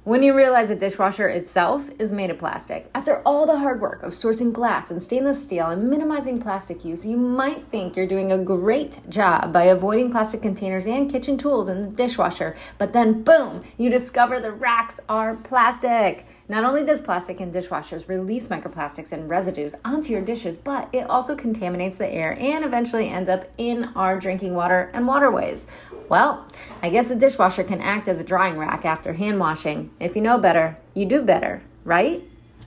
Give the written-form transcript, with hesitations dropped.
when you realize a dishwasher itself is made of plastic. After all the hard work of sourcing glass and stainless steel and minimizing plastic use, you might think you're doing a great job by avoiding plastic containers and kitchen tools in the dishwasher, but then boom, you discover the racks are plastic. Not only does plastic in dishwashers release microplastics and residues onto your dishes, but it also contaminates the air and eventually ends up in our drinking water and waterways. Well, I guess the dishwasher can act as a drying rack after hand washing. If you know better, you do better, right?